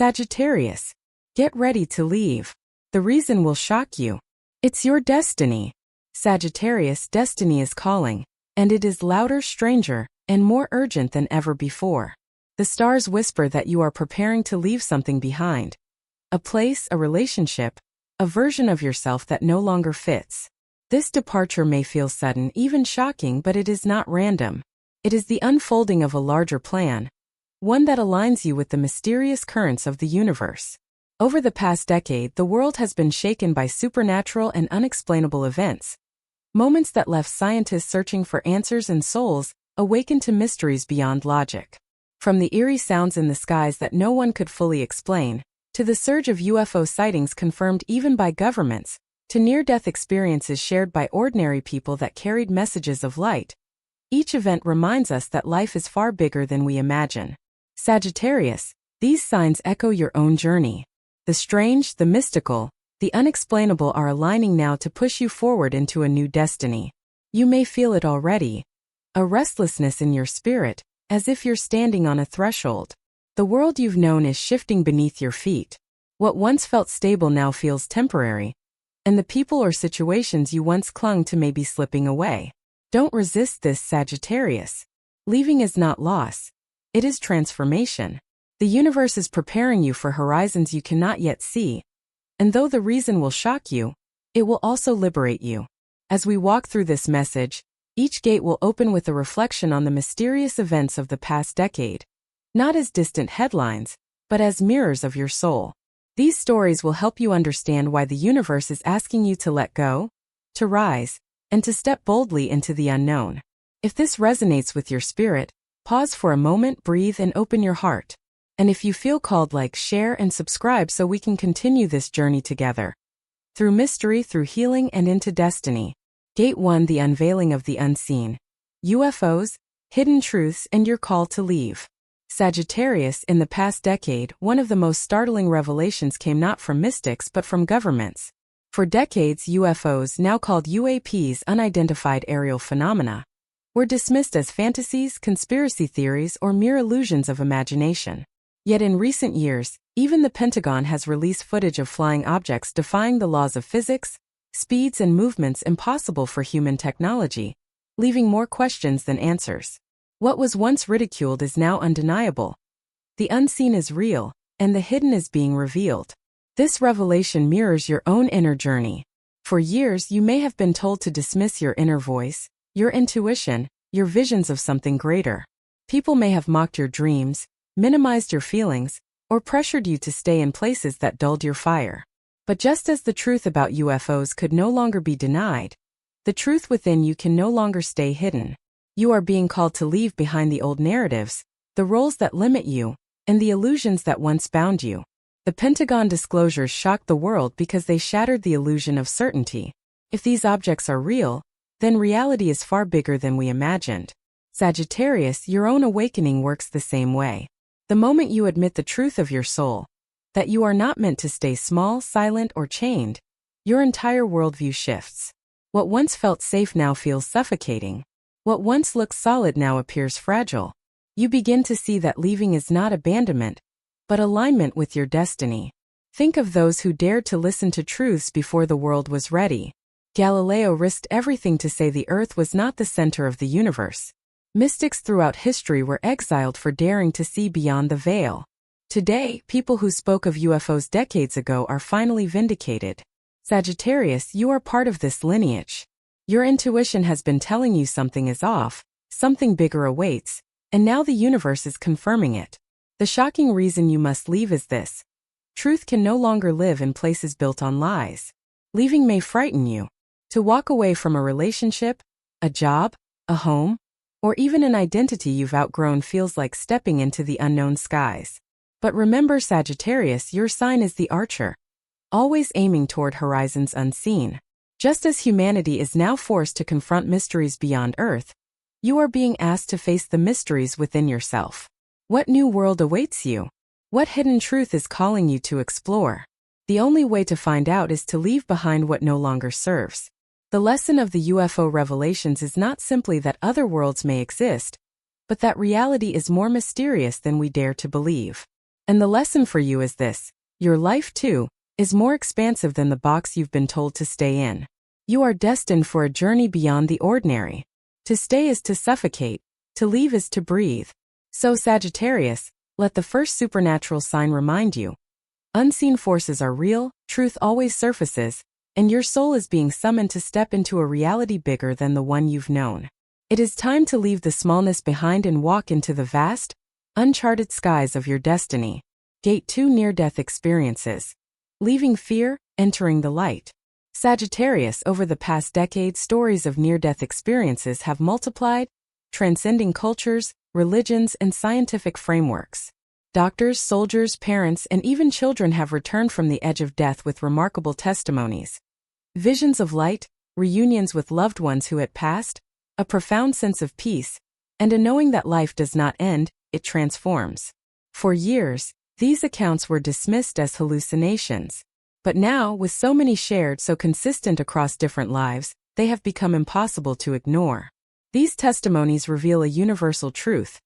Sagittarius, get ready to leave. The reason will shock you. It's your destiny. Sagittarius, destiny is calling, and it is louder, stranger, and more urgent than ever before. The stars whisper that you are preparing to leave something behind. A place, a relationship, a version of yourself that no longer fits. This departure may feel sudden, even shocking, but it is not random. It is the unfolding of a larger plan, one that aligns you with the mysterious currents of the universe. Over the past decade, the world has been shaken by supernatural and unexplainable events. Moments that left scientists searching for answers and souls awakened to mysteries beyond logic. From the eerie sounds in the skies that no one could fully explain, to the surge of UFO sightings confirmed even by governments, to near-death experiences shared by ordinary people that carried messages of light. Each event reminds us that life is far bigger than we imagine. Sagittarius, these signs echo your own journey. The strange, the mystical, the unexplainable are aligning now to push you forward into a new destiny. You may feel it already. A restlessness in your spirit, as if you're standing on a threshold. The world you've known is shifting beneath your feet. What once felt stable now feels temporary, and the people or situations you once clung to may be slipping away. Don't resist this, Sagittarius. Leaving is not loss. It is transformation. The universe is preparing you for horizons you cannot yet see. And though the reason will shock you, it will also liberate you. As we walk through this message, each gate will open with a reflection on the mysterious events of the past decade. Not as distant headlines, but as mirrors of your soul. These stories will help you understand why the universe is asking you to let go, to rise, and to step boldly into the unknown. If this resonates with your spirit, pause for a moment, breathe, and open your heart. And if you feel called, like, share, and subscribe so we can continue this journey together. Through mystery, through healing, and into destiny. Gate 1: The unveiling of the unseen. UFOs, hidden truths, and your call to leave. Sagittarius, in the past decade, one of the most startling revelations came not from mystics but from governments. For decades, UFOs, now called UAPs, unidentified aerial phenomena, were dismissed as fantasies, conspiracy theories, or mere illusions of imagination. Yet in recent years, even the Pentagon has released footage of flying objects defying the laws of physics, speeds and movements impossible for human technology, leaving more questions than answers. What was once ridiculed is now undeniable. The unseen is real, and the hidden is being revealed. This revelation mirrors your own inner journey. For years, you may have been told to dismiss your inner voice, your intuition, your visions of something greater. People may have mocked your dreams, minimized your feelings, or pressured you to stay in places that dulled your fire. But just as the truth about UFOs could no longer be denied, the truth within you can no longer stay hidden. You are being called to leave behind the old narratives, the roles that limit you, and the illusions that once bound you. The Pentagon disclosures shocked the world because they shattered the illusion of certainty. If these objects are real, then reality is far bigger than we imagined. Sagittarius, your own awakening works the same way. The moment you admit the truth of your soul, that you are not meant to stay small, silent, or chained, your entire worldview shifts. What once felt safe now feels suffocating. What once looked solid now appears fragile. You begin to see that leaving is not abandonment, but alignment with your destiny. Think of those who dared to listen to truths before the world was ready. Galileo risked everything to say the Earth was not the center of the universe. Mystics throughout history were exiled for daring to see beyond the veil. Today, people who spoke of UFOs decades ago are finally vindicated. Sagittarius, you are part of this lineage. Your intuition has been telling you something is off, something bigger awaits, and now the universe is confirming it. The shocking reason you must leave is this: truth can no longer live in places built on lies. Leaving may frighten you. To walk away from a relationship, a job, a home, or even an identity you've outgrown feels like stepping into the unknown skies. But remember, Sagittarius, your sign is the archer, always aiming toward horizons unseen. Just as humanity is now forced to confront mysteries beyond Earth, you are being asked to face the mysteries within yourself. What new world awaits you? What hidden truth is calling you to explore? The only way to find out is to leave behind what no longer serves. The lesson of the UFO revelations is not simply that other worlds may exist, but that reality is more mysterious than we dare to believe. And the lesson for you is this: your life, too, is more expansive than the box you've been told to stay in. You are destined for a journey beyond the ordinary. To stay is to suffocate, to leave is to breathe. So, Sagittarius, let the first supernatural sign remind you. Unseen forces are real, truth always surfaces, and your soul is being summoned to step into a reality bigger than the one you've known. It is time to leave the smallness behind and walk into the vast, uncharted skies of your destiny. Gate 2: Near-death experiences. Leaving fear, entering the light. Sagittarius, over the past decade, stories of near-death experiences have multiplied, transcending cultures, religions, and scientific frameworks. Doctors, soldiers, parents, and even children have returned from the edge of death with remarkable testimonies. Visions of light, reunions with loved ones who had passed, a profound sense of peace, and a knowing that life does not end, it transforms. For years, these accounts were dismissed as hallucinations. But now, with so many shared so consistent across different lives, they have become impossible to ignore. These testimonies reveal a universal truth.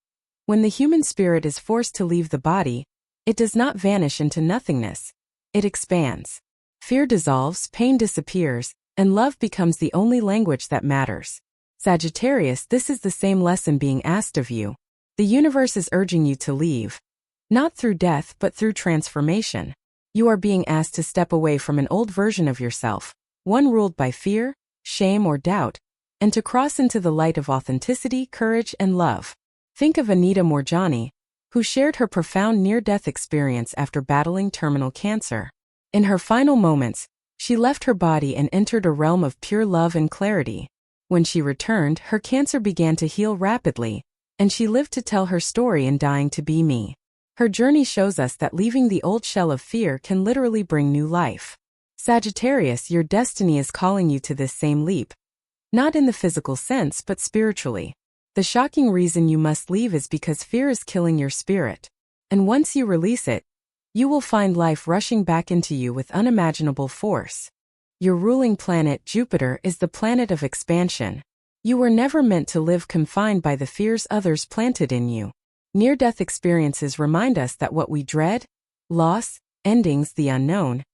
When the human spirit is forced to leave the body, it does not vanish into nothingness. It expands. Fear dissolves, pain disappears, and love becomes the only language that matters. Sagittarius, this is the same lesson being asked of you. The universe is urging you to leave. Not through death, but through transformation. You are being asked to step away from an old version of yourself, one ruled by fear, shame, or doubt, and to cross into the light of authenticity, courage, and love. Think of Anita Moorjani, who shared her profound near-death experience after battling terminal cancer. In her final moments, she left her body and entered a realm of pure love and clarity. When she returned, her cancer began to heal rapidly, and she lived to tell her story in Dying to Be Me. Her journey shows us that leaving the old shell of fear can literally bring new life. Sagittarius, your destiny is calling you to this same leap. Not in the physical sense, but spiritually. The shocking reason you must leave is because fear is killing your spirit. And once you release it, you will find life rushing back into you with unimaginable force. Your ruling planet, Jupiter, is the planet of expansion. You were never meant to live confined by the fears others planted in you. Near-death experiences remind us that what we dread, loss, endings, the unknown,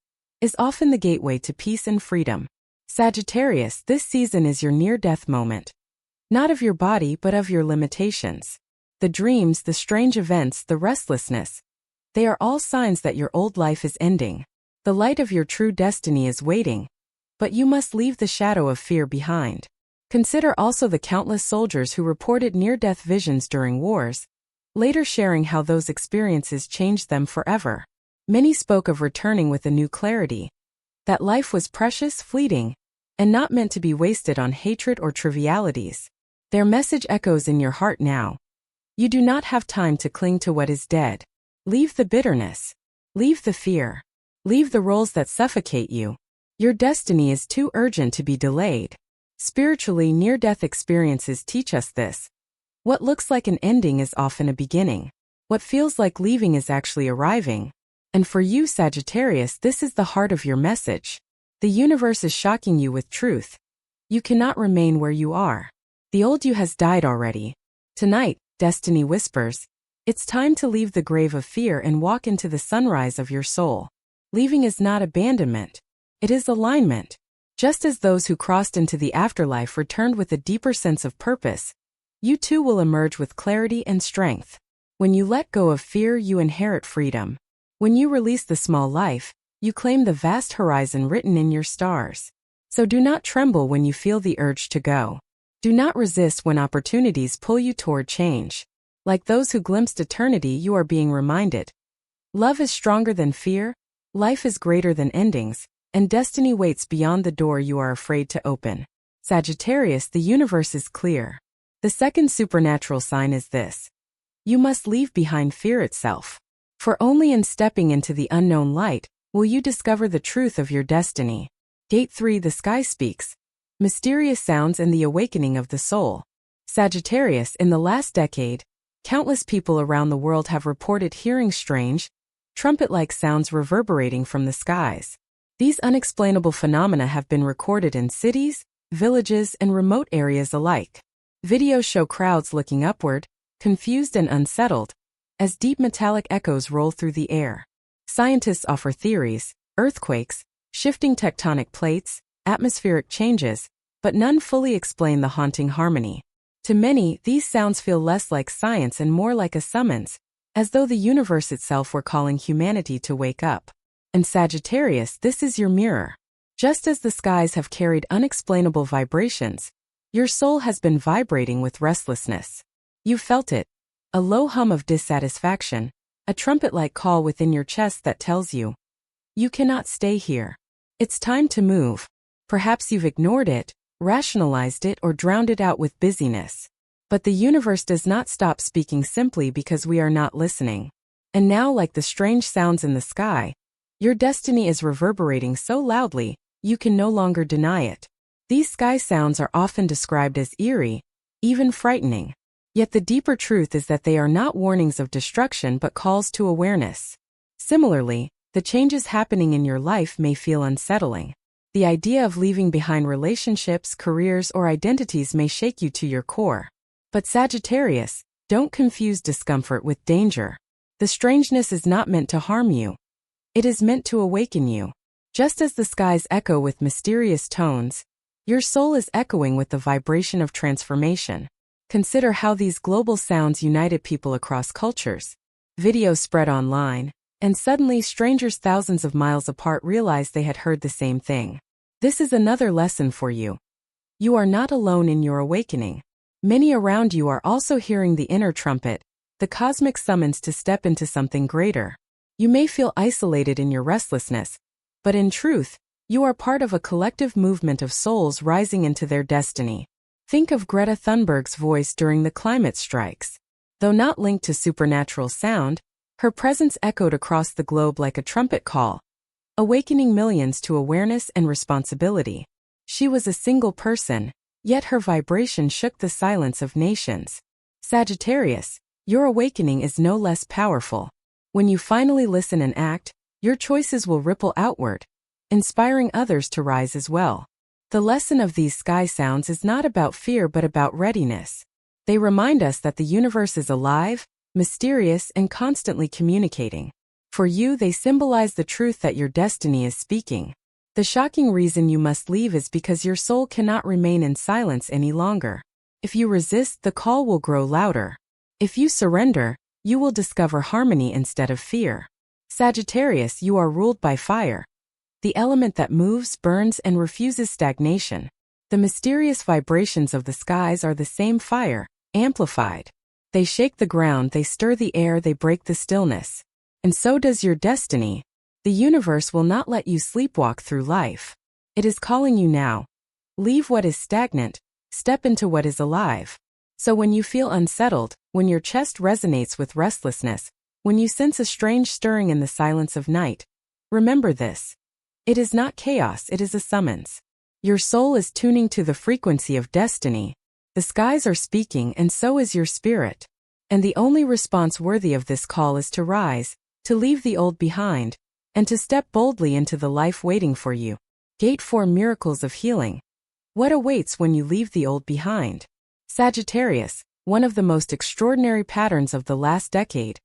is often the gateway to peace and freedom. Sagittarius, this season is your near-death moment. Not of your body, but of your limitations. The dreams, the strange events, the restlessness. They are all signs that your old life is ending. The light of your true destiny is waiting. But you must leave the shadow of fear behind. Consider also the countless soldiers who reported near-death visions during wars, later sharing how those experiences changed them forever. Many spoke of returning with a new clarity. That life was precious, fleeting, and not meant to be wasted on hatred or trivialities. Their message echoes in your heart now. You do not have time to cling to what is dead. Leave the bitterness. Leave the fear. Leave the roles that suffocate you. Your destiny is too urgent to be delayed. Spiritually, near-death experiences teach us this. What looks like an ending is often a beginning. What feels like leaving is actually arriving. And for you, Sagittarius, this is the heart of your message. The universe is shocking you with truth. You cannot remain where you are. The old you has died already. Tonight, destiny whispers, it's time to leave the grave of fear and walk into the sunrise of your soul. Leaving is not abandonment. It is alignment. Just as those who crossed into the afterlife returned with a deeper sense of purpose, you too will emerge with clarity and strength. When you let go of fear, you inherit freedom. When you release the small life, you claim the vast horizon written in your stars. So do not tremble when you feel the urge to go. Do not resist when opportunities pull you toward change. Like those who glimpsed eternity, you are being reminded. Love is stronger than fear, life is greater than endings, and destiny waits beyond the door you are afraid to open. Sagittarius, the universe is clear. The second supernatural sign is this. You must leave behind fear itself. For only in stepping into the unknown light will you discover the truth of your destiny. Gate 3: The sky speaks. Mysterious sounds and the awakening of the soul. Sagittarius, in the last decade, countless people around the world have reported hearing strange, trumpet-like sounds reverberating from the skies. These unexplainable phenomena have been recorded in cities, villages, and remote areas alike. Videos show crowds looking upward, confused and unsettled, as deep metallic echoes roll through the air. Scientists offer theories: earthquakes, shifting tectonic plates, atmospheric changes, but none fully explain the haunting harmony. To many, these sounds feel less like science and more like a summons, as though the universe itself were calling humanity to wake up. And Sagittarius, this is your mirror. Just as the skies have carried unexplainable vibrations, your soul has been vibrating with restlessness. You felt it, a low hum of dissatisfaction, a trumpet-like call within your chest that tells you, you cannot stay here. It's time to move. Perhaps you've ignored it, rationalized it, or drowned it out with busyness. But the universe does not stop speaking simply because we are not listening. And now, like the strange sounds in the sky, your destiny is reverberating so loudly, you can no longer deny it. These sky sounds are often described as eerie, even frightening. Yet the deeper truth is that they are not warnings of destruction but calls to awareness. Similarly, the changes happening in your life may feel unsettling. The idea of leaving behind relationships, careers, or identities may shake you to your core. But Sagittarius, don't confuse discomfort with danger. The strangeness is not meant to harm you. It is meant to awaken you. Just as the skies echo with mysterious tones, your soul is echoing with the vibration of transformation. Consider how these global sounds united people across cultures. Videos spread online, and suddenly strangers thousands of miles apart realized they had heard the same thing. This is another lesson for you. You are not alone in your awakening. Many around you are also hearing the inner trumpet, the cosmic summons to step into something greater. You may feel isolated in your restlessness, but in truth, you are part of a collective movement of souls rising into their destiny. Think of Greta Thunberg's voice during the climate strikes. Though not linked to supernatural sound, her presence echoed across the globe like a trumpet call, awakening millions to awareness and responsibility. She was a single person, yet her vibration shook the silence of nations. Sagittarius, your awakening is no less powerful. When you finally listen and act, your choices will ripple outward, inspiring others to rise as well. The lesson of these sky sounds is not about fear but about readiness. They remind us that the universe is alive, mysterious, and constantly communicating. For you, they symbolize the truth that your destiny is speaking. The shocking reason you must leave is because your soul cannot remain in silence any longer. If you resist, the call will grow louder. If you surrender, you will discover harmony instead of fear. Sagittarius, you are ruled by fire, the element that moves, burns, and refuses stagnation. The mysterious vibrations of the skies are the same fire, amplified. They shake the ground, they stir the air, they break the stillness. And so does your destiny. The universe will not let you sleepwalk through life. It is calling you now. Leave what is stagnant, step into what is alive. So when you feel unsettled, when your chest resonates with restlessness, when you sense a strange stirring in the silence of night, remember this. It is not chaos, it is a summons. Your soul is tuning to the frequency of destiny. The skies are speaking, and so is your spirit. And the only response worthy of this call is to rise, to leave the old behind, and to step boldly into the life waiting for you. Gate 4: Miracles of Healing. What awaits when you leave the old behind? Sagittarius, one of the most extraordinary patterns of the last decade,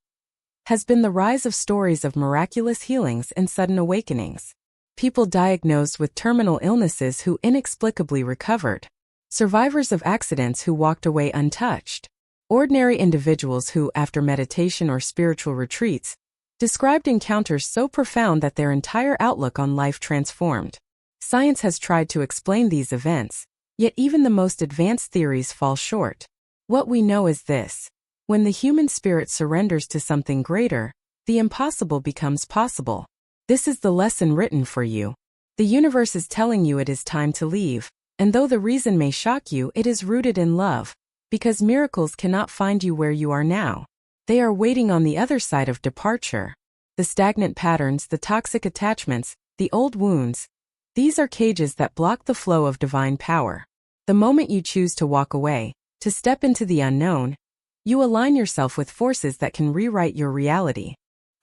has been the rise of stories of miraculous healings and sudden awakenings. People diagnosed with terminal illnesses who inexplicably recovered. Survivors of accidents who walked away untouched. Ordinary individuals who, after meditation or spiritual retreats, described encounters so profound that their entire outlook on life transformed. Science has tried to explain these events, yet even the most advanced theories fall short. What we know is this: when the human spirit surrenders to something greater, the impossible becomes possible. This is the lesson written for you. The universe is telling you it is time to leave, and though the reason may shock you, it is rooted in love, because miracles cannot find you where you are now. They are waiting on the other side of departure. The stagnant patterns, the toxic attachments, the old wounds, these are cages that block the flow of divine power. The moment you choose to walk away, to step into the unknown, you align yourself with forces that can rewrite your reality.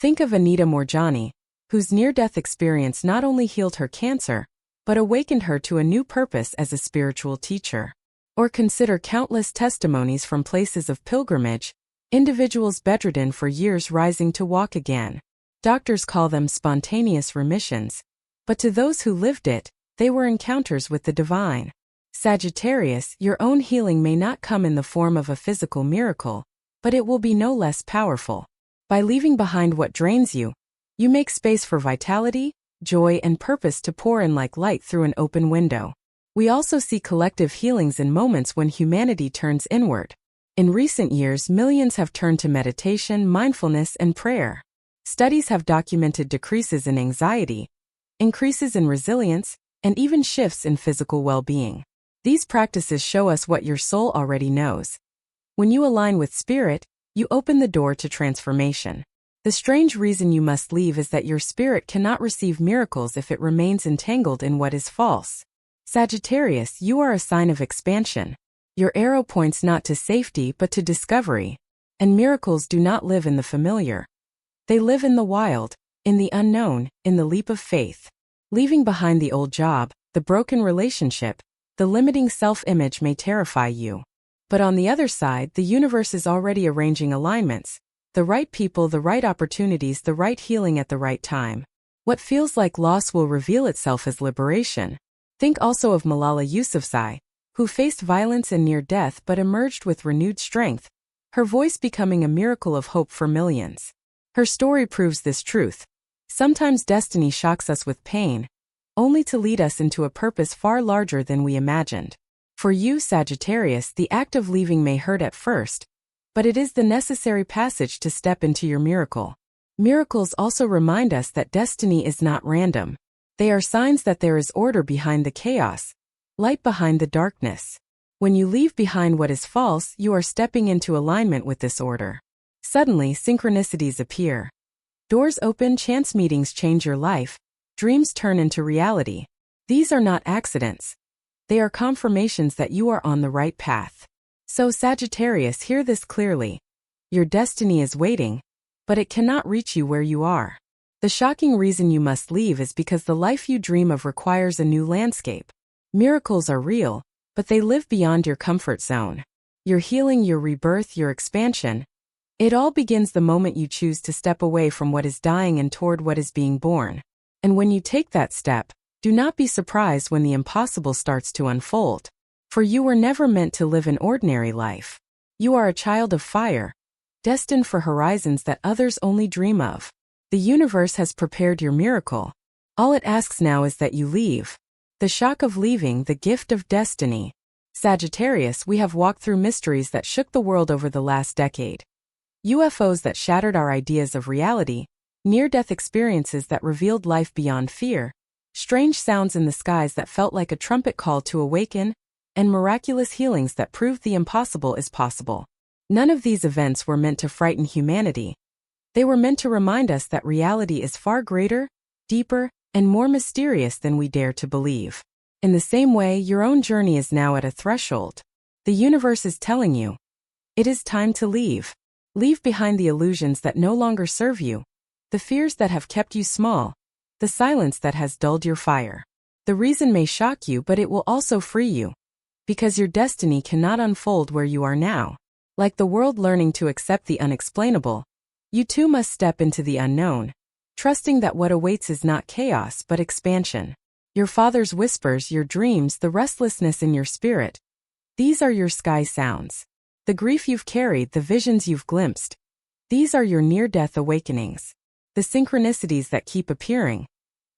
Think of Anita Moorjani, whose near-death experience not only healed her cancer, but awakened her to a new purpose as a spiritual teacher. Or consider countless testimonies from places of pilgrimage, Individuals bedridden for years rising to walk again. Doctors call them spontaneous remissions. But to those who lived it, they were encounters with the divine. Sagittarius, your own healing may not come in the form of a physical miracle, but it will be no less powerful. By leaving behind what drains you, you make space for vitality, joy, and purpose to pour in like light through an open window. We also see collective healings in moments when humanity turns inward. In recent years, millions have turned to meditation, mindfulness, and prayer. Studies have documented decreases in anxiety, increases in resilience, and even shifts in physical well-being. These practices show us what your soul already knows. When you align with spirit, you open the door to transformation. The strange reason you must leave is that your spirit cannot receive miracles if it remains entangled in what is false. Sagittarius, you are a sign of expansion. Your arrow points not to safety but to discovery. And miracles do not live in the familiar. They live in the wild, in the unknown, in the leap of faith. Leaving behind the old job, the broken relationship, the limiting self-image may terrify you. But on the other side, the universe is already arranging alignments. The right people, the right opportunities, the right healing at the right time. What feels like loss will reveal itself as liberation. Think also of Malala Yousafzai, who faced violence and near death but emerged with renewed strength, her voice becoming a miracle of hope for millions. Her story proves this truth. Sometimes destiny shocks us with pain, only to lead us into a purpose far larger than we imagined. For you, Sagittarius, the act of leaving may hurt at first, but it is the necessary passage to step into your miracle. Miracles also remind us that destiny is not random. They are signs that there is order behind the chaos, light behind the darkness. When you leave behind what is false, you are stepping into alignment with this order. Suddenly, synchronicities appear. Doors open, chance meetings change your life, dreams turn into reality. These are not accidents. They are confirmations that you are on the right path. So Sagittarius, hear this clearly. Your destiny is waiting, but it cannot reach you where you are. The shocking reason you must leave is because the life you dream of requires a new landscape. Miracles are real, but they live beyond your comfort zone. Your healing, your rebirth, your expansion, it all begins the moment you choose to step away from what is dying and toward what is being born. And when you take that step, do not be surprised when the impossible starts to unfold. For you were never meant to live an ordinary life. You are a child of fire, destined for horizons that others only dream of. The universe has prepared your miracle. All it asks now is that you leave. The shock of leaving, the gift of destiny. Sagittarius, we have walked through mysteries that shook the world over the last decade. UFOs that shattered our ideas of reality, near-death experiences that revealed life beyond fear, strange sounds in the skies that felt like a trumpet call to awaken, and miraculous healings that proved the impossible is possible. None of these events were meant to frighten humanity. They were meant to remind us that reality is far greater, deeper, and more mysterious than we dare to believe. In the same way, your own journey is now at a threshold. The universe is telling you, it is time to leave. Leave behind the illusions that no longer serve you, the fears that have kept you small, the silence that has dulled your fire. The reason may shock you, but it will also free you. Because your destiny cannot unfold where you are now. Like the world learning to accept the unexplainable, you too must step into the unknown, trusting that what awaits is not chaos but expansion. Your father's whispers, your dreams, the restlessness in your spirit. These are your sky sounds. The grief you've carried, the visions you've glimpsed. These are your near-death awakenings. The synchronicities that keep appearing.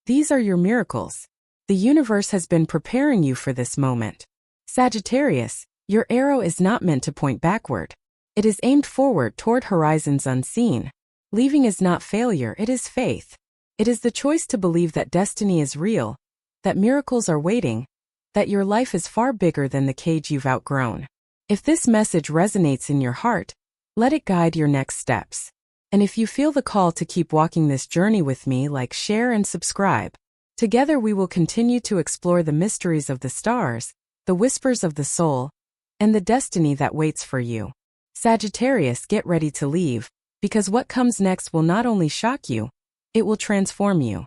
These are your miracles. The universe has been preparing you for this moment. Sagittarius, your arrow is not meant to point backward. It is aimed forward toward horizons unseen. Leaving is not failure, it is faith. It is the choice to believe that destiny is real, that miracles are waiting, that your life is far bigger than the cage you've outgrown. If this message resonates in your heart, let it guide your next steps. And if you feel the call to keep walking this journey with me, like, share, and subscribe. Together we will continue to explore the mysteries of the stars, the whispers of the soul, and the destiny that waits for you. Sagittarius, get ready to leave, because what comes next will not only shock you, it will transform you.